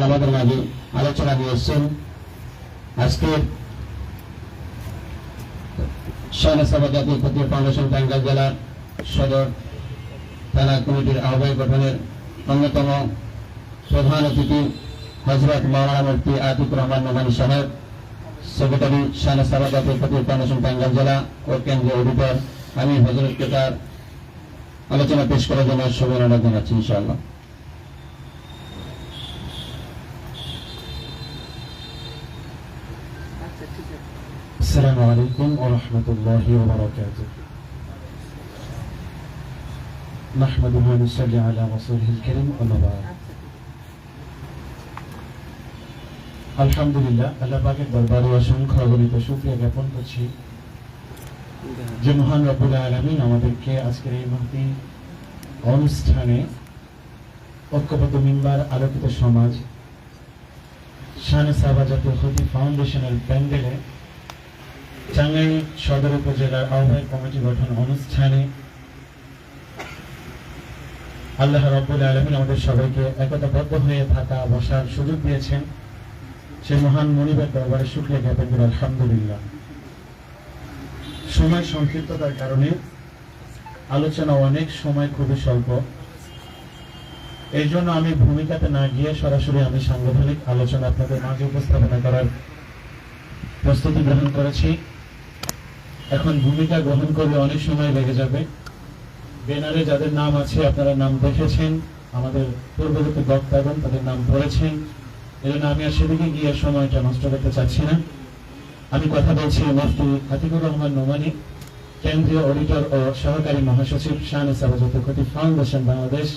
আমাদের মাঝে আলোচনা নিয়ে এসছেন। আজকের শাহনেসাবা জাতীয় ক্ষত্রিয় ফাউন্ডেশন টাঙ্গাইল জেলার সদর থানা কমিটির আহ্বায়ক গঠনের অন্যতম প্রধান অতিথি হযরত মাওলানা মুফতি আতিকুর রহমান নোমানী সাহেব, সেক্রেটারি শাহনেসাবা জাতীয় ক্ষত্রিয় ফাউন্ডেশন টাঙ্গাইল জেলা ও কেন্দ্রীয় অডিটর আমি হযরতকে তার আলোচনা পেশ করার জন্য শুভেচ্ছা জানাচ্ছি ইনশাআল্লাহ। السلام عليكم ورحمة الله وبركاته. نحمده ونصلي على رسوله الكريم أما بعد. আলহামদুলিল্লাহ, আল্লাহ পাকের দরবারে অসংখ্য অগণিত শুকরিয়া জ্ঞাপন করছি যে মহান রব্বুল আলামিন আমাদেরকে আজকের এই মহতি অনুষ্ঠানে ঐক্যবদ্ধ মিম্বার আলোকিত সমাজ শাহনেসাবা জাতীয় ক্ষত্রিয় ফাউন্ডেশনের প্যান্ডেলে টাঙ্গাইল সদর উপজেলার আহ্বায়ক কমিটি গঠন অনুষ্ঠানে আল্লাহ রাব্বুল আলামিন আমাদের সবাইকে একতাবদ্ধ হয়ে থাকা বসার সুযোগ দিয়েছেন। সেই মহান মনিবের দরবারে শুকরিয়া জ্ঞাপন করি আলহামদুলিল্লাহ। সময় সংক্ষিপ্ততার কারণে আলোচনা অনেক সময় খুবই স্বল্প, এই জন্য আমি ভূমিকাতে না গিয়ে সরাসরি আমি সাংগঠনিক আলোচনা আপনাদের মাঝে উপস্থাপনা করার প্রস্তুতি গ্রহণ করেছি। এখন ভূমিকা গ্রহণ করলে অনেক সময় লেগে যাবে। ব্যানারে যাদের নাম আছে আপনারা নাম দেখেছেন, আমাদের পূর্ববর্তী বক্তাগণ তাদের নাম পড়েছেন, এই জন্য আমি আর সেদিকে গিয়ে সময়টা নষ্ট করতে চাচ্ছি না। আমি কথা বলছি মুফতি আতিকুর রহমান নোমানী, কেন্দ্রীয় অডিটর ও সহকারী মহাসচিব শাহনেসাবা জাতীয় ক্ষত্রিয় ফাউন্ডেশন বাংলাদেশ,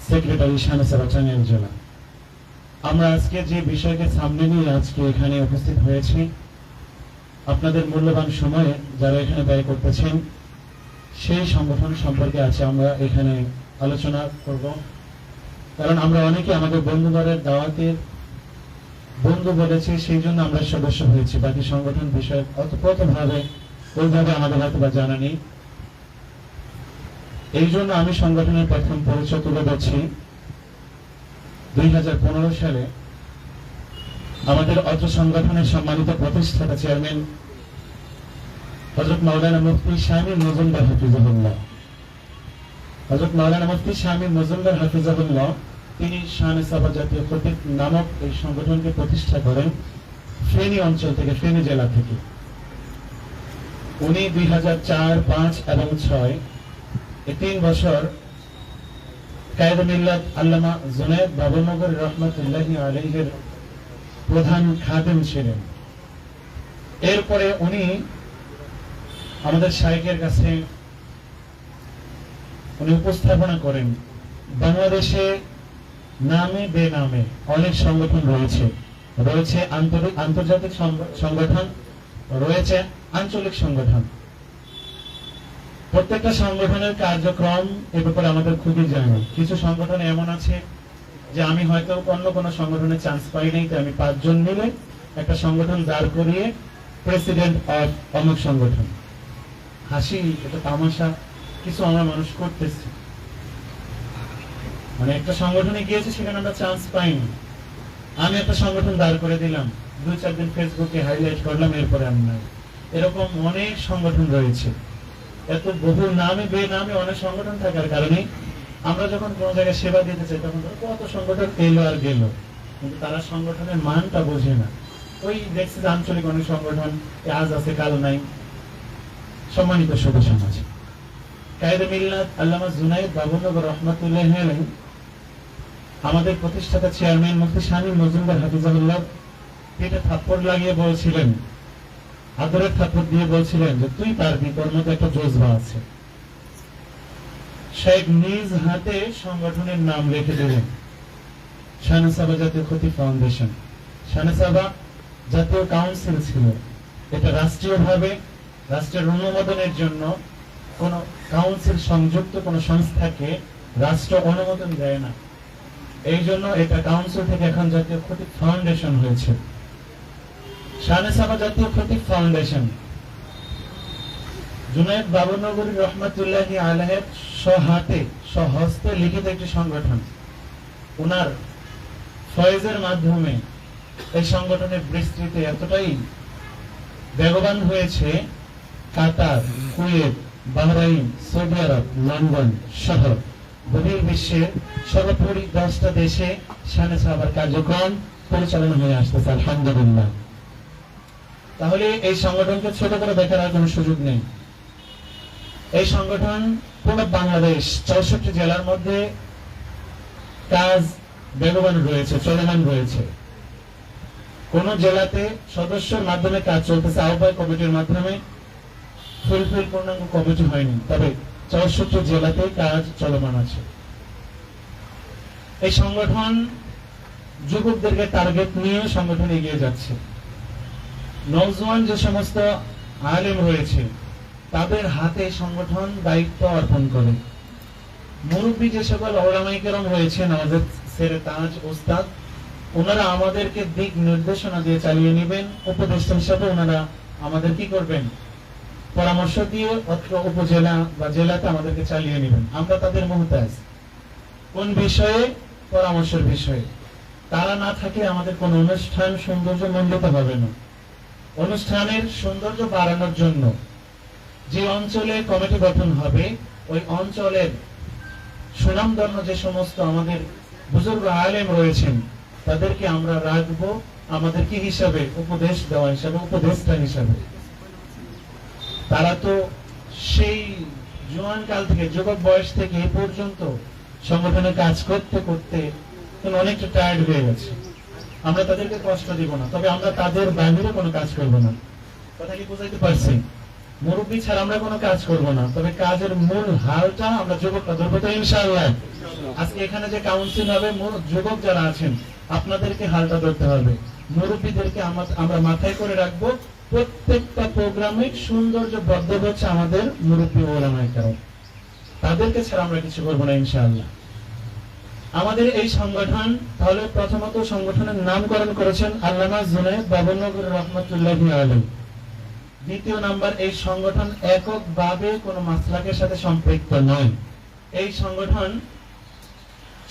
সেক্রেটারি শাহনেসাবা টাঙ্গাইল জেলা। আমরা আজকে যে বিষয়কে সামনে নিয়ে আজকে এখানে উপস্থিত হয়েছি, আপনাদের মূল্যবান সময়ে যারা এখানে ব্যয় করতেছেন সেই সংগঠন সম্পর্কে আছে আমরা এখানে আলোচনা করব। কারণ আমরা অনেকে আমাদের বন্ধুবারের দাওয়াতের বন্ধু বলেছি, সেই জন্য আমরা সদস্য হয়েছি। বাকি সংগঠন বিষয়ে অতপ্রতভাবে ওইভাবে আমাদের হয়তো বা জানা নেই। এই জন্য আমি সংগঠনের প্রথম পরিচয় তুলে ধরছি। 2015 সালে আমাদের অত্র সংগঠনের সম্মানিত প্রতিষ্ঠাতা চেয়ারম্যান হযরত মাওলানা মুফতি শামীম মজুমদার হাফিজাহুল্লাহ, হযরত মাওলানা মুফতি শামীম মজুমদার হাফিজাহুল্লাহ তিনি শাহনেসাবা জাতীয় ক্ষত্রিয় নামক এই সংগঠনকে প্রতিষ্ঠা করেন ফেনী অঞ্চল থেকে, ফেনী জেলা থেকে। উনি 2004, 5 এবং 6 এই 3 বছর কায়েদে মিল্লাত আল্লামা জুনায়েদ বাবুনগর রহমাতুল্লাহি আলাইহির প্রধান খাদেম ছিলেন। এরপরে উনি আমাদের শাইখের কাছে উনি উপস্থাপনা করেন বাংলাদেশে নামে বেনামে অনেক সংগঠন রয়েছে, রয়েছে আন্তর্জাতিক সংগঠন, রয়েছে আঞ্চলিক সংগঠন। প্রত্যেকটা সংগঠনের কার্যক্রম এ ব্যাপারে আমাদের খুবই জানা। কিছু সংগঠন এমন আছে যে আমি হয়তো অন্য কোনো সংগঠনে চান্স পাই নাই, তো আমি 5 জন মিলে একটা সংগঠন দাঁড় করিয়ে প্রেসিডেন্ট অফ অমুক সংগঠন, হাসি এটা তামাশা কিছু আমরা মানুষ করতেছি। মানে একটা সংগঠনে গিয়েছে, সেখানে আমরা চান্স পাইনি, আমি একটা সংগঠন দাঁড় করে দিলাম, 2-4 দিন ফেসবুকে হাইলাইট করলাম, এরপরে আমি নাই। এরকম অনেক সংগঠন রয়েছে। এত বহু নামে বেনামে অনেক সংগঠন থাকার কারণে আমরা যখন কোনো জায়গায় সেবা দিতে চাই তখন কত সংগঠন এলো আর গেল, কিন্তু তারা সংগঠনের মানটা বোঝে না। ওই দেখছে যে আঞ্চলিক অনেক সংগঠন আজ আছে কাল নাই। সম্মানিত সদস্য সমাজ, কায়েদে মিল্লাত আল্লামা জুনায়েদ বাবুনগর রহমাতুল্লাহি আলাইহি আমাদের প্রতিষ্ঠাতা চেয়ারম্যান মুফতি শামীম মজুমদার হাফিজাহুল্লাহ পেটে থাপ্পড় লাগিয়ে বলছিলেন, আদরের থাপ্পড় দিয়ে বলছিলেন যে তুই পারবি, তোর মধ্যে একটা জজবা আছে। শেখ নিজ হাতে সংগঠনের নাম লিখে দিলেন শাহনেসাবা জাতীয় ক্ষত্রিয় ফাউন্ডেশন। শাহনেসাবা জাতীয় কাউন্সিল ছিল, এটা রাষ্ট্রীয়ভাবে রাষ্ট্রের অনুমোদনের জন্য কোন কাউন্সিল সংযুক্ত কোন সংস্থাকে রাষ্ট্র অনুমোদন দেয় না, এই জন্য এটা কাউন্সিল থেকে এখন জাতীয় ক্ষত্রিয় ফাউন্ডেশন হয়েছে। শাহনেসাবা জাতীয় ক্ষত্রিয় ফাউন্ডেশন জুনায়েদ বাবুনগরী রহমাতুল্লাহি আলাইহির স্বহস্তে লিখিত একটি সংগঠন। ওনার ফয়েজের মাধ্যমে এই সংগঠনের বিস্তৃতি এতটাই বেগবান হয়েছে, কাতার, কুয়েত, বাহরাইন, সৌদি আরব, লন্ডন সহ বহির্বিশ্বের সর্বোপরি 10টা দেশে শানে সাহাবার কার্যক্রম পরিচালনা হয়ে আসতেছে, আলহামদুলিল্লাহ। তাহলে এই সংগঠনকে ছোট করে দেখার আর কোনো সুযোগ নেই। এই সংগঠন পুরো বাংলাদেশ 64 জেলার মধ্যে কাজ বেগবান রয়েছে, চলমান রয়েছে। কোন জেলাতে সদস্যের মাধ্যমে কাজ চলতেছে, আহ্বায়ক কমিটির মাধ্যমে ফুলফিল পূর্ণাঙ্গ কমিটি হয়নি, তবে 64 জেলাতে কাজ চলমান আছে। এই সংগঠন যুবকদেরকে টার্গেট নিয়ে সংগঠন এগিয়ে যাচ্ছে। নওজোয়ান যে সমস্ত আলেম রয়েছে তাদের হাতে সংগঠন দায়িত্ব অর্পণ করে। মুরব্বী যে সকল ওলামায়ে কেরাম রয়েছেন, আমাদের সেরে তাজ ওস্তাদ, ওনারা আমাদেরকে দিক নির্দেশনা দিয়ে চালিয়ে নেবেন। উপদেষ্টা হিসাবে ওনারা আমাদের কি করবেন, পরামর্শ দিয়ে অত্র উপজেলা বা জেলাতে আমাদেরকে চালিয়ে নেবেন। আমরা তাদের মুহতাজ। কোন বিষয়ে? পরামর্শের বিষয়ে। তারা না থাকলে আমাদের কোন অনুষ্ঠান সৌন্দর্য মণ্ডিত হবে না। অনুষ্ঠানের সৌন্দর্য বাড়ানোর জন্য যে অঞ্চলে কমিটি গঠন হবে, ওই অঞ্চলের সুনামধন্য যে সমস্ত আমাদের বুজুর্গ আলেম রয়েছেন তাদেরকে আমরা রাখবো আমাদের কি হিসাবে, উপদেশ দেওয়া হিসাবে, উপদেষ্টা হিসাবে। তারা তো সেই জোয়ান কাল থেকে, যুবক বয়স থেকে এই পর্যন্ত সংগঠনে কাজ করতে করতে অনেকটা টায়ার্ড হয়ে গেছে। আমরা তাদেরকে কষ্ট দিব না, তবে আমরা তাদের বাইরে কোনো কাজ করব না। কথা কি বুঝাইতে পারছি? মুরব্বী ছাড়া আমরা কোনো কাজ করব না, তবে কাজের মূল হালটা আমরা যুবকরা ধরবো তো ইনশাআল্লাহ। আজকে এখানে যে কাউন্সিল হবে, যুবক যারা আছেন আপনাদেরকে হালটা ধরতে হবে। মুরব্বীদেরকে আমরা মাথায় করে রাখবো। প্রত্যেকটা প্রোগ্রামে সৌন্দর্য বদ্ধ হচ্ছে আমাদের মুরব্বী ওলামায়ে কেরাম, তাদেরকে ছাড়া আমরা কিছু করবো না ইনশাআল্লাহ। আমাদের এই সংগঠন, তাহলে প্রথমত সংগঠনের নামকরণ করেছেন আল্লামা জুনায়েদ বাবুনগর রহমাতুল্লাহি আলাইহি। দ্বিতীয় নাম্বার, এই সংগঠন এককভাবে কোন মাসলাকের সাথে সম্পৃক্ত নয়। এই সংগঠন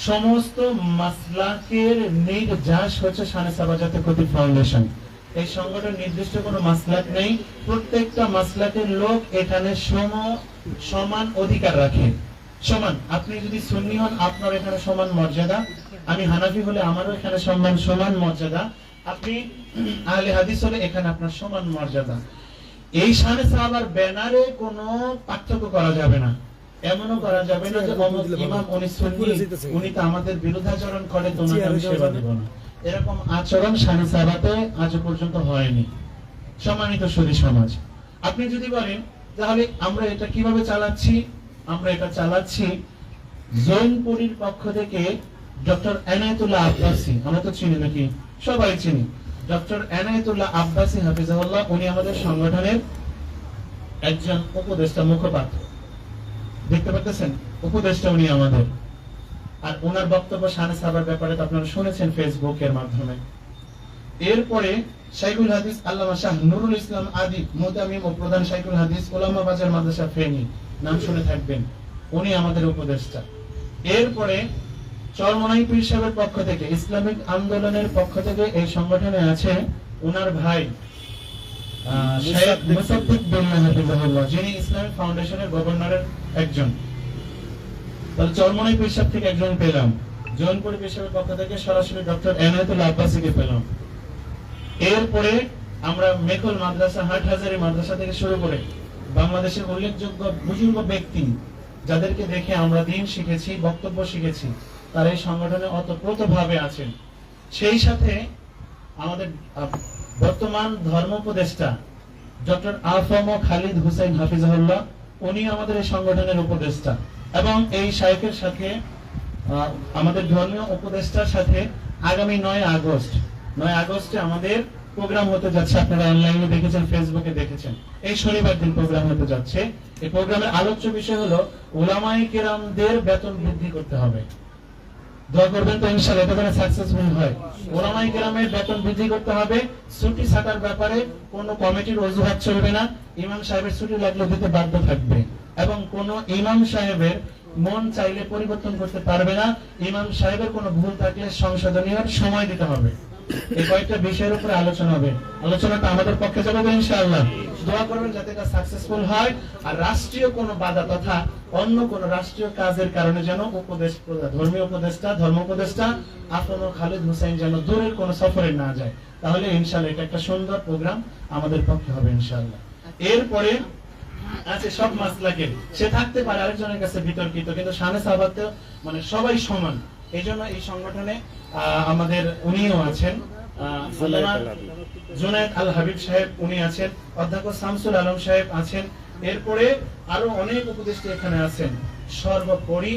সমস্ত মাসলাকের নির্যাস হচ্ছে শানে সাহাবা জাতীয় কর্তৃক ফাউন্ডেশন। এই সংগঠন নির্দিষ্ট কোনো মাসলাক নেই। প্রত্যেকটা মাসলাকের লোক এখানে সমান অধিকার রাখে। সমান, আপনি যদি সুন্নি হন আপনার এখানে সমান মর্যাদা, আমি হানাফি হলে আমারও এখানে সমান মর্যাদা, আপনি আহলে হাদিস হলে এখানে আপনার সমান মর্যাদা। এই শানে সাহাবার ব্যানারে কোনো পার্থক্য করা যাবে না। এমনও করা যাবে না যে অমুক ইমাম উনি সুন্নি, উনি তো আমাদের বিরুদ্ধাচরণ করে, তোমার আমি সেবা দেব না। এরকম আচরণ শানে সাহাবাতে আজ পর্যন্ত হয়নি। সম্মানিত সুধী সমাজ, আপনি যদি বলেন তাহলে আমরা এটা কিভাবে চালাচ্ছি, আমরা এটা চালাচ্ছি জৈনপুরীর পক্ষ থেকে ডক্টর এনায়েতুল্লাহ আব্বাসী, আমরা তো চিনি নাকি, সবাই চিনি। ডক্টর এনায়েতুল্লাহ আব্বাসী হাফিজাহুল্লাহ, উনি আমাদের সংগঠনের একজন উপদেষ্টা, মুখপাত্র। দেখতে পাচ্ছেন, উপদেষ্টা উনি আমাদের। আর ওনার বক্তব্য শানে সাহাবার ব্যাপারে তো আপনারা শুনেছেন ফেসবুকের মাধ্যমে। এরপরে শাইখুল হাদিস আল্লামা শাহ নুরুল ইসলাম আদি মুতামিম ও প্রধান শাইখুল হাদিস উলামা বাজার মাদ্রাসা ফেনী, নাম শুনে থাকবেন, উনি আমাদের উপদেষ্টা। এরপরে চরমনাই পীর সাহেবের পক্ষ থেকে, ইসলামিক আন্দোলনের পক্ষ থেকে এই সংগঠনে আছে ওনার ভাই শেখ মুসাদ্দিক বিল্লাহ হাফিজাহুল্লাহ, যিনি ইসলামিক ফাউন্ডেশনের গভর্নরের একজন। তাহলে চরমনাই পীর সাহেব থেকে একজন পেলাম, জৌনপুর পীর সাহেবের পক্ষ থেকে সরাসরি ডক্টর এনায়েতুল্লাহ আব্বাসীকে পেলাম। এরপরে আমরা মেকল মাদ্রাসা, হাটহাজারী মাদ্রাসা থেকে শুরু করে বাংলাদেশের উল্লেখযোগ্য বুজুর্গ ব্যক্তি যাদেরকে দেখে আমরা দিন শিখেছি, বক্তব্য শিখেছি, তারা এই সংগঠনে অতপ্রতভাবে আছেন। সেই সাথে আমাদের বর্তমান ধর্ম উপদেষ্টা ডক্টর আফম খালিদ হুসাইন হাফিজাহুল্লাহ, উনি আমাদের এই সংগঠনের উপদেষ্টা। এবং এই শাইখের সাথে আমাদের ধর্মীয় উপদেষ্টার সাথে আগামী 9 আগস্টে আমাদের প্রোগ্রাম হতে যাচ্ছে। আপনারা অনলাইনে দেখেছেন, ফেসবুকে দেখেছেন। এই শনিবার দিন প্রোগ্রাম হতে যাচ্ছে। এই প্রোগ্রামের আলোচ্য বিষয় হলো উলামায়ে কেরামদের বেতন বৃদ্ধি করতে হবে। দোয়া করবেন তো ইনশাআল্লাহ এটা যেন সাকসেসফুল হয়। উলামায়ে কেরামের বেতন বৃদ্ধি করতে হবে। ছুটি ছাটার ব্যাপারে কোনো কমিটির অজুহাত চলবে না। ইমাম সাহেবের ছুটি লাগলে দিতে বাধ্য থাকবে, এবং কোন ইমাম সাহেবের মন চাইলে পরিবর্তন করতে পারবে না। ইমাম সাহেবের কোনো ভুল থাকলে সংশোধনীয় সময় দিতে হবে। এই কয়েকটা বিষয়ের উপরে আলোচনা হবে। আলোচনাটা আমাদের পক্ষে যাবে ইনশাআল্লাহ। দোয়া করবেন যাতে এটা সাকসেসফুল হয়। আর রাষ্ট্রীয় কোনো বাধা তথা অন্য কোনো রাষ্ট্রীয় কাজের কারণে যেন ধর্মীয় উপদেষ্টা ধর্ম উপদেষ্টা আফম খালিদ হুসাইন যেন দূরের কোনো সফরে না যায়। তাহলে ইনশাআল্লাহ এটা একটা সুন্দর প্রোগ্রাম আমাদের পক্ষে হবে ইনশাআল্লাহ। এরপরে আছে সব মাসলাকে সে থাকতে পারে আরেকজনের কাছে বিতর্কিত, কিন্তু শানে সাহাবাতে মানে সবাই সমান। এই জন্য এই সংগঠনে আমাদের উনিও আছেন, জুনায়েদ আল হাবিব সাহেব উনি আছেন, অধ্যক্ষ শামসুল আলম সাহেব আছেন, এরপরে আরো অনেক উপদেষ্টা এখানে আছেন। সর্বোপরি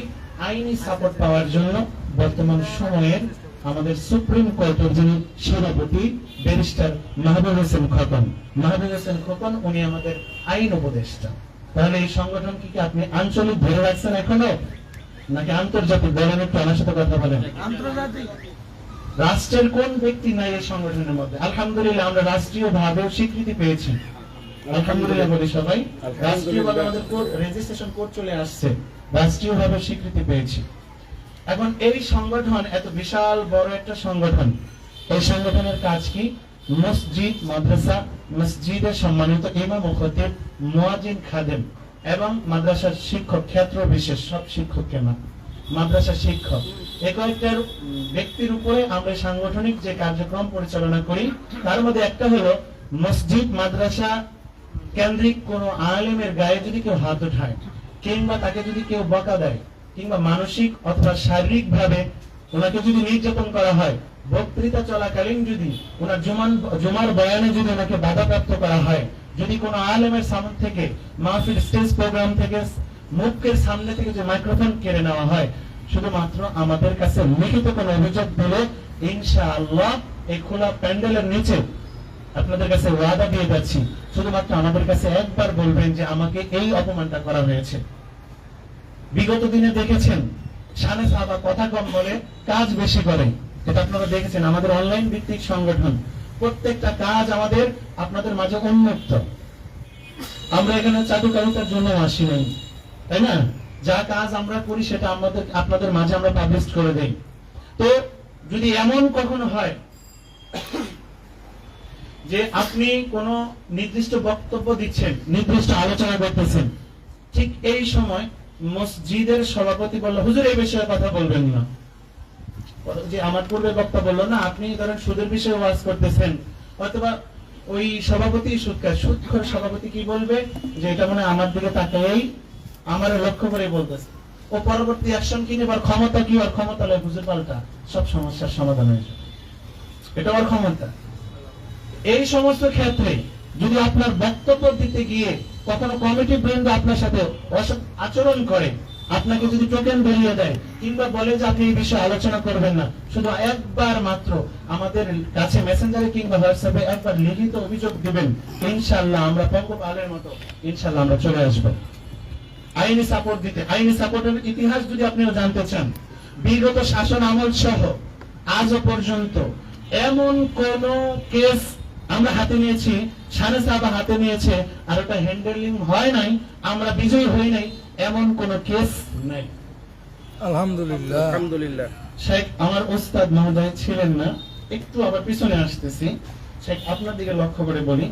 আইনি সাপোর্ট পাওয়ার জন্য বর্তমান সময়ের আমাদের সুপ্রিম কোর্টের যিনি সভাপতি ব্যারিস্টার মাহবুব হোসেন খোকন, উনি আমাদের আইন উপদেষ্টা। তাহলে এই সংগঠন কি আপনি আঞ্চলিক ধরে রাখছেন এখনো নাকি আন্তর্জাতিক? বলেন একটু, আমার সাথে কথা বলেন। আন্তর্জাতিক। রাষ্ট্রের কোন ব্যক্তি নাই এই সংগঠনের মধ্যে? আলহামদুলিল্লাহ আমরা রাষ্ট্রীয় ভাবেও স্বীকৃতি পেয়েছি। আলহামদুলিল্লাহ বলি সবাই। রাষ্ট্রীয়ভাবে আমাদের কোড রেজিস্ট্রেশন কোড চলে আসছে, রাষ্ট্রীয়ভাবে স্বীকৃতি পেয়েছি। এখন এই সংগঠন এত বিশাল বড় একটা সংগঠন, এই সংগঠনের কাজ কি? মসজিদ মাদ্রাসা, মসজিদের সম্মানিত ইমাম ও খতিব, মুয়াজ্জিন, খাদেম এবং মাদ্রাসার শিক্ষক, ক্ষেত্র বিশেষ সব শিক্ষককে না, মাদ্রাসার শিক্ষক, এই কয়েকটার ব্যক্তির উপরে আমরা সাংগঠনিক যে কার্যক্রম পরিচালনা করি। তার মধ্যে একটা হলো মসজিদ মাদ্রাসা কেন্দ্রিক কোন আলেমের গায়ে যদি কেউ হাত উঠায় কিংবা তাকে যদি কেউ বকা দেয় কিংবা মানসিক অথবা শারীরিক ভাবে ওনাকে যদি নির্যাতন করা হয়, বক্তৃতা চলাকালীন যদি ওনার জুমার বয়ানে যদি ওনাকে বাধাপ্রাপ্ত করা হয়, যদি কোনো আলেমের সামনে থেকে মাহফিল স্টেজ প্রোগ্রাম থেকে মুখের সামনে থেকে যে মাইক্রোফোন কেড়ে নেওয়া হয়, শুধুমাত্র আমাদের কাছে লিখিত কোনো অভিযোগ দিলে ইনশাআল্লাহ এই খোলা প্যান্ডেলের নিচে আপনাদের কাছে ওয়াদা দিয়ে যাচ্ছি, শুধুমাত্র আমাদের কাছে একবার বলবেন যে আমাকে এই অপমানটা করা হয়েছে। বিগত দিনে দেখেছেন শানে সাহাবা কথা কম বলে কাজ বেশি করে, এটা আপনারা দেখেছেন। আমাদের অনলাইন ভিত্তিক সংগঠন, প্রত্যেকটা কাজ আমাদের আপনাদের মাঝে উন্মুক্ত। আমরা এখানে চাটুকারিতার জন্য আসি নাই, তাই না? যা কাজ আমরা করি সেটা আমাদের আপনাদের মাঝে আমরা পাবলিশ করে দেই। তো যদি এমন কখনো হয় যে আপনি কোন নির্দিষ্ট বক্তব্য দিচ্ছেন, নির্দিষ্ট আলোচনা করতেছেন, ঠিক এই সময় মসজিদের সভাপতি বলল হুজুর এই বিষয়ে কথা বলবেন না, যে আমার পূর্বে বক্তা বললো না, আপনি ধরেন সুদের বিষয়ে ওয়াজ করতেছেন, অথবা ওই সভাপতি সুদখোর সভাপতি কি বলবে যে এটা মনে আমার দিকে তাকাই আমার লক্ষ্য করে বলতেছে, ও পরবর্তী অ্যাকশন কি নেবার ক্ষমতা কি, আর ক্ষমতা লয় হুজুর পাল্টা সব সমস্যার সমাধান হয়ে যাবে, এটা ওর ক্ষমতা। এই সমস্ত ক্ষেত্রে যদি আপনার বক্তব্য দিতে গিয়ে কখনো কমিটি বৃন্দ আপনার সাথে অসৎ আচরণ করে, আপনাকে যদি টোকেন বেরিয়ে দেয় কিংবা বলে যে আপনি এই বিষয়ে আলোচনা করবেন না, শুধু একবার মাত্র আমাদের কাছে মেসেঞ্জারে কিংবা হোয়াটসঅ্যাপে একবার লিখিত অভিযোগ দিবেন, ইনশাআল্লাহ আমরা পঙ্কজ আলের মতো ইনশাআল্লাহ আমরা চলে আসবো আইনি সাপোর্ট দিতে। আইনি সাপোর্টের ইতিহাস যদি আপনিও জানতে চান, বিগত শাসন আমল সহ আজও পর্যন্ত এমন কোন কেস আমরা হাতে নিয়েছি, শানে সাহাবা হাতে নিয়েছে, আর ওটা হ্যান্ডেলিং হয় নাই, আমরা বিজয়ী হই নাই, এমন কোন কেস নাই। আলহামদুলিল্লাহ। আলহামদুলিল্লাহ। শেখ আমার ওস্তাদ মহোদয় ছিলেন না, একটু আবার পিছনে আসতেছি, শেখ আপনার দিকে লক্ষ্য করে বলি,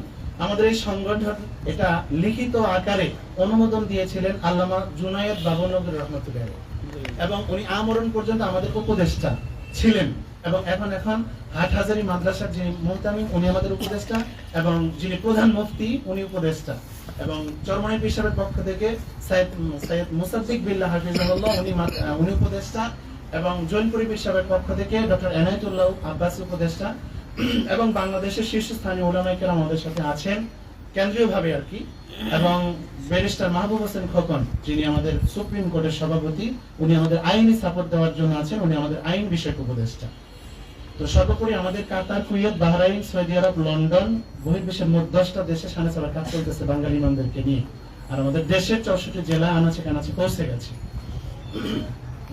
আমাদের এই সংগঠন এটা লিখিত আকারে অনুমোদন দিয়েছিলেন আল্লামা জুনায়েদ বাবুনগর রহমতুল্লাহ, এবং উনি আমরণ পর্যন্ত আমাদের উপদেষ্টা ছিলেন, এবং এখন হাটহাজারী মাদ্রাসার যিনি মুহতামিম উনি আমাদের উপদেষ্টা, এবং যিনি প্রধান মুফতি উনি উপদেষ্টা, এবং চরমনাই পীর সাহেবের পক্ষ থেকে সৈয়দ মুসাদ্দিক বিল্লাহ হাফিজাহুল্লাহ উনি উপদেষ্টা, এবং জৈনপুরী পীর সাহেবের পক্ষ থেকে ডক্টর এনায়েতুল্লাহ আব্বাসী উপদেষ্টা, এবং বাংলাদেশের শীর্ষস্থানীয় উলামায়ে কেরাম আমাদের সাথে আছেন কেন্দ্রীয় ভাবে আর কি, এবং ব্যারিস্টার মাহবুব হোসেন খোকন যিনি আমাদের সুপ্রিম কোর্টের সভাপতি, উনি আমাদের আইনি সাপোর্ট দেওয়ার জন্য আছেন, উনি আমাদের আইন বিষয়ক উপদেষ্টা। তো সর্বোপরি আমাদের কাতার, কুয়েত, বাহরাইন, সৌদি আরব, লন্ডন, বহির্বিশ্বের মোট 10টা দেশে শানে সাহাবার কাজ চলতেছে বাঙালি ইমামদেরকে নিয়ে, আর আমাদের দেশের 64 জেলা আনাচে কানাচে পৌঁছে গেছে।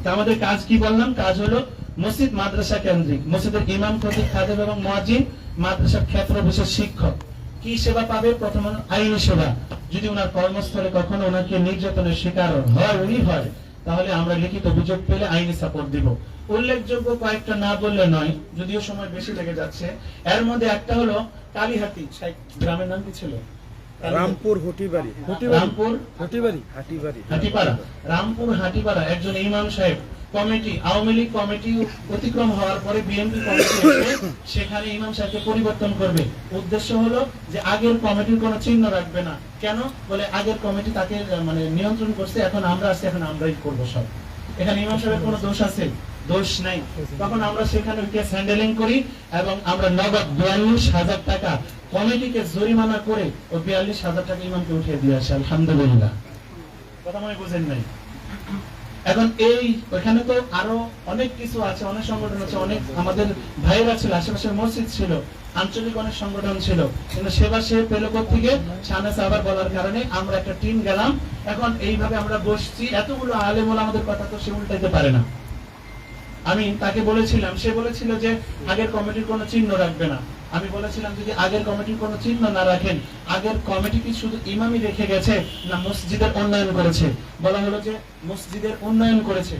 তা আমাদের কাজ কি বললাম? কাজ হলো মসজিদ মাদ্রাসা কেন্দ্রিক, মসজিদের ইমাম, খতিব, খাদেম এবং মুয়াজ্জিন, মাদ্রাসার ক্ষেত্র বিশেষ শিক্ষক কি সেবা পাবে? প্রথম আইনি সেবা। যদি ওনার কর্মস্থলে কখনো ওনাকে নির্যাতনের শিকার হয়, উনি হয়, তাহলে আমরা লিখিত অভিযোগ পেলে আইনি সাপোর্ট দিব। উল্লেখযোগ্য কয়েকটা না বললে নয়, যদিও সময় বেশি লেগে যাচ্ছে। এর মধ্যে একটা হলো কালীহাতি, গ্রামের নাম কি ছিল? রামপুর হটিবাড়ি রামপুর হাটিবাড়ি হাটিপাড়া। রামপুর হাটিপাড়া একজন ইমাম সাহেব কমিটি, আওয়ামী লীগ কমিটি অতিক্রম হওয়ার পরে বিএনপি কমিটি এসে সেখানে ইমাম সাহেবকে পরিবর্তন করবে। উদ্দেশ্য হলো যে আগের কমিটির কোনো চিহ্ন রাখবে না। কেন? বলে আগের কমিটি তাকে মানে নিয়ন্ত্রণ করছে, এখন আমরা আছি, এখন আমরাই করবো সব। এখানে ইমাম সাহেবের কোনো দোষ আছে? দোষ নাই। তখন আমরা সেখানে কেস হ্যান্ডেলিং করি এবং আমরা নগদ 42,000 টাকা কমিটিকে জরিমানা করে ওই 42,000 টাকা ইমামকে উঠিয়ে দিয়ে আসে। আলহামদুলিল্লাহ। কথা মনে বুঝেন নাই? এখন এই ওখানে তো আরো অনেক কিছু আছে, অনেক সংগঠন আছে, অনেক আমাদের ভাইয়েরা ছিল, আশেপাশের মসজিদ ছিল, আঞ্চলিক অনেক সংগঠন ছিল, কিন্তু সেবা সে পেল থেকে সামনে আবার বলার কারণে আমরা একটা টিম গেলাম। এখন এইভাবে আমরা বসছি, এতগুলো আলেম ওলামাদের কথা তো সে উল্টাইতে পারে না। আমি তাকে বলেছিলাম, সে বলেছিল যে আগের কমিটির কোনো চিহ্ন রাখবে না। আমি বলেছিলাম যদি আগের কমিটির কোনো চিহ্ন না রাখেন, আগের কমিটি কি শুধু ইমামই রেখে গেছে না মসজিদের উন্নয়ন করেছে? বলা হলো যে মসজিদের উন্নয়ন করেছে।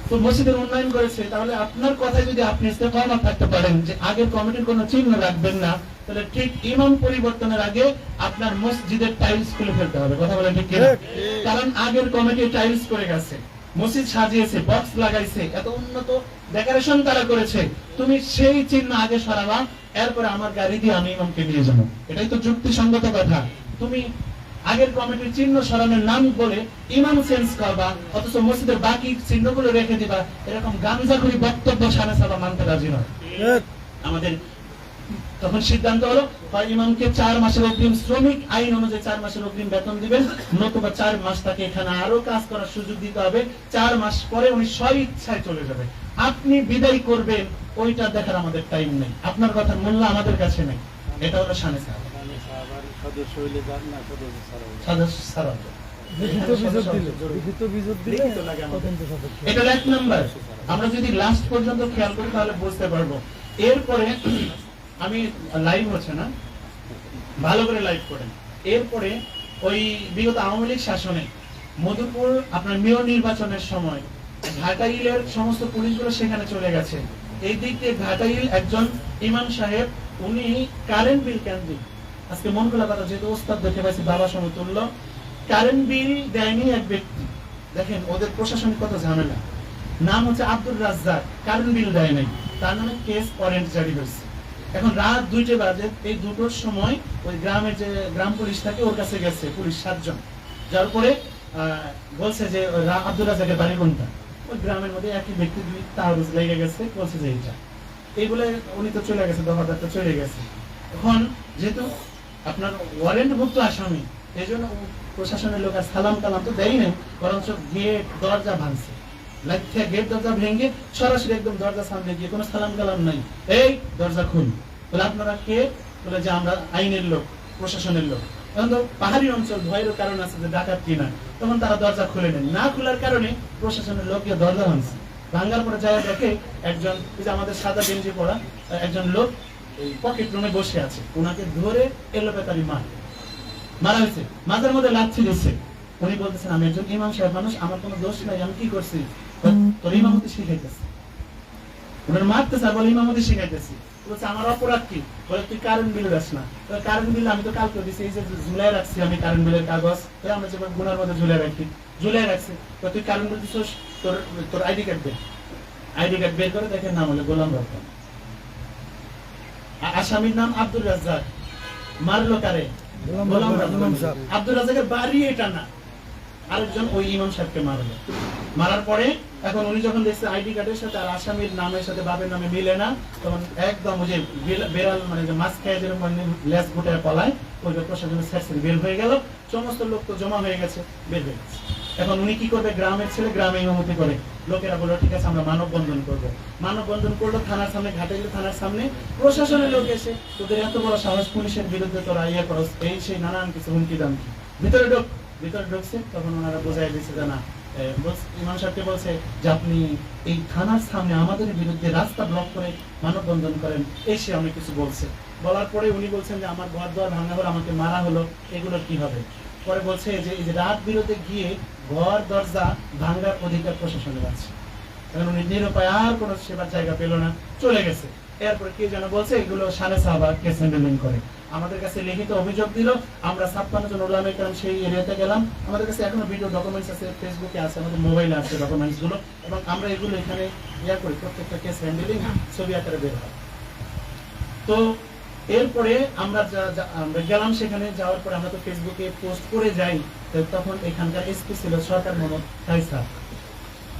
তো মসজিদের উন্নয়ন করেছে, তাহলে আপনার কথায় যদি আপনি ইস্তেকামত থাকতে পারেন যে আগের কমিটির কোনো চিহ্ন রাখবেন না, তাহলে ঠিক ইমাম পরিবর্তনের আগে আপনার মসজিদের টাইলস খুলে ফেলতে হবে। কথা বলেন ঠিক কিনা? কারণ আগের কমিটি টাইলস করে গেছে, মসজিদ সাজিয়েছে, বক্স লাগাইছে, এত উন্নত ডেকোরেশন তারা করেছে, তুমি সেই চিহ্ন আগে সরাবা, এরপরে আমার গাড়ি দিয়ে আমি ইমামকে নিয়ে যাবো। এটাই তো যুক্তিসঙ্গত কথা। তুমি আগের কমিটির চিহ্ন সরানোর নাম বলে ইমাম চেঞ্জ করবা, অথচ মসজিদের বাকি চিহ্নগুলো রেখে দিবা, এরকম গামজাখুরি বক্তব্য সামনে সাবা মানতে রাজি নয়। আমাদের তখন সিদ্ধান্ত হলো হয় ইমামকে 4 মাসের অগ্রিম, শ্রমিক আইন অনুযায়ী 4 মাসের অগ্রিম বেতন দিবেন, নতুবা 4 মাস তাকে এখানে আরো কাজ করার সুযোগ দিতে হবে। 4 মাস পরে উনি স্বইচ্ছায় চলে যাবে। আপনি বিদায় করবেন ওইটা দেখার আমাদের টাইম নেই, আপনার কথার মূল্য আমাদের কাছে নেই। এটা হলো শানে সাহেব। এটা এক নাম্বার। আমরা যদি লাস্ট পর্যন্ত খেয়াল করি তাহলে বুঝতে পারবো। এরপরে আমি লাইভ হচ্ছে না, ভালো করে লাইভ করেন। এরপরে ওই বিগত আওয়ামী লীগ শাসনে মধুপুর আপনার মেয়র নির্বাচনের সময় ঘাটাইলের সমস্ত পুলিশগুলো সেখানে চলে গেছে। এই দিক দিয়ে ঘাটাইল একজন ইমাম সাহেব, উনি কারেন্ট বিল কেন দিন, আজকে মন খোলা কথা, যেহেতু ওস্তাদ দেখে পাইছি বাবা সমতুল্য, কারেন্ট বিল দেয়নি এক ব্যক্তি। দেখেন ওদের প্রশাসনিক কত ঝামেলা। নাম হচ্ছে আব্দুর রাজ্জাক, কারেন্ট বিল দেয় নাই, তার নামে কেস ওয়ারেন্ট জারি হয়েছে। এখন রাত 2টা বাজে, এই 2টোর সময় ওই গ্রামের যে গ্রাম পুলিশ থাকে ওর কাছে গেছে পুলিশ 7 জন, যার পরে বলছে যে আব্দুর রাজ্জাকের বাড়ি কোনটা। ওই গ্রামের মধ্যে একই ব্যক্তি 2 তাহরুজ লেগে গেছে, বলছে যে এইটা। এই বলে উনি তো চলে গেছে, দফাদারটা চলে গেছে। এখন যেহেতু আপনার ওয়ারেন্টভুক্ত আসামি, এই জন্য প্রশাসনের লোক আর সালাম কালাম তো দেয় নাই, বরঞ্চ গেট দরজা ভাঙছে, গেট দরজা ভেঙে সরাসরি একদম দরজা সামনে গিয়ে কোনো সালাম কালাম নাই, এই দরজা খুল। বলে আপনারা কে? বলে যে আমরা আইনের লোক, প্রশাসনের লোক। এখন তো পাহাড়ি অঞ্চল, ভয়ের কারণ আছে যে ডাকাত কিনা, তখন তারা দরজা খুলে নেন। না খোলার কারণে প্রশাসনের লোক গিয়ে দরজা ভাঙছে। ভাঙার পরে যায় দেখে একজন, যে আমাদের সাদা গেঞ্জি পরা একজন লোক এই পকেট রুমে বসে আছে, ওনাকে ধরে এলোপাতাড়ি মারা হয়েছে, মাথার মধ্যে লাথি দিচ্ছে। উনি বলতেছেন আমি একজন ইমাম সাহেব মানুষ, আমার কোনো দোষ নাই, আমি কি করছি? তোর ইমামতি শিখাইতেছি। ওনার মারতেছে আর বলে ইমামতি শিখাইতেছি। বলছে আমার অপরাধ কি? বলে তুই কারেন্ট বিল দাস না। কারেন্ট বিল আমি তো কালকে দিছি, এই যে ঝুলাই রাখছি আমি কারেন্ট বিলের কাগজ, আমরা যেভাবে গুনার মধ্যে ঝুলাই রাখি, ঝুলাই রাখছি। তুই কারেন্ট বিল দিছিস, তোর আইডি কার্ড দে। আইডি কার্ড বের করে দেখেন নাম হলো গোলাম রহমান, আসামির নাম আব্দুর রাজ্জাক। মারলো কারে? গোলাম রহমান। আব্দুর রাজ্জাকের বাড়ি এটা না, আরেকজন ওই ইমাম সাহেবকে মারলো। মারার পরে এখন উনি যখন দেখছে আইডি কার্ডের সাথে আর আসামির নামের সাথে বাবার নামে মিলে না, তখন একদম ওই যে বেড়াল মানে যে মাছ খেয়ে যেরকম লেজ গুটায় পলায়, ওই প্রশাসনের সেকশন বের হয়ে গেল। সমস্ত লোক তো জমা হয়ে গেছে, বের হয়ে গেছে। এখন উনি কি করবে? গ্রামের ছেলে গ্রামে ইমামতি করে। লোকেরা বললো ঠিক আছে আমরা মানববন্ধন করবো। মানববন্ধন করলো থানার সামনে, ঘাটাইল থানার সামনে। প্রশাসনের লোক এসে তোদের এত বড় সাহস, পুলিশের বিরুদ্ধে তোরা ইয়ে করস, এই সেই নানান কিছু হুমকি দামকি। ভিতরে ঢুকছে, তখন ওনারা বোঝাই দিচ্ছে যে না, ইমাম সাহেবকে বলছে যে আপনি এই থানার সামনে আমাদের বিরুদ্ধে রাস্তা ব্লক করে মানববন্ধন করেন, এই সে অনেক কিছু বলছে। বলার পরে উনি বলছেন যে আমার ঘর দোয়ার ভাঙা হলো, আমাকে মারা হলো, এগুলোর কি হবে? পরে বলছে যে এই যে রাত বিরোধে গিয়ে ঘর দরজা ভাঙ্গার অধিকার প্রশাসনের আছে। কারণ উনি নিরুপায় আর কোনো সেবার জায়গা পেল না, চলে গেছে। এরপর কে যেন বলছে এগুলো শানে সাহাবা কেস হ্যান্ডেলিং করে। আমাদের কাছে লিখিত অভিযোগ দিল, আমরা 56 জন উলামায়ে কেরাম সেই এরিয়াতে গেলাম। আমাদের কাছে এখনো ভিডিও ডকুমেন্টস আছে, ফেসবুকে আছে, আমাদের মোবাইলে আছে ডকুমেন্টস গুলো, এবং আমরা এগুলো এখানে করি, প্রত্যেকটা কেস হ্যান্ডেলিং ছবি আকারে বের হয়। তো এরপরে আমরা আমরা গেলাম, সেখানে যাওয়ার পরে আমরা তো ফেসবুকে পোস্ট করে যাই। তো তখন এখানকার এসপি ছিল সরকার মোহাম্মদ কায়সার,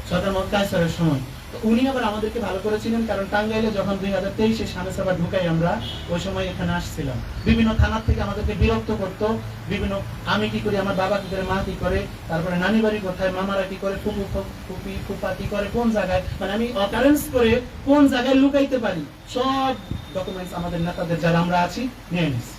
সরকার মোহাম্মদ কায়সারের সময়। তো উনি আবার আমাদেরকে ভালো করেছিলেন, কারণ টাঙ্গাইলে যখন 2023-এ শানে সাবা ঢুকাই আমরা, ওই সময় এখানে আসছিলাম। বিভিন্ন থানার থেকে আমাদেরকে বিরক্ত করতো, বিভিন্ন আমি কি করি, আমার বাবা কি করে, মা কি করে, তারপরে নানি বাড়ি কোথায়, মামারা কি করে, ফুপি ফুপা কি করে, কোন জায়গায়, মানে আমি অকারেন্স করে কোন জায়গায় লুকাইতে পারি সব ডকুমেন্টস আমাদের নেতাদের যারা আমরা আছি নিয়ে নিচ্ছি।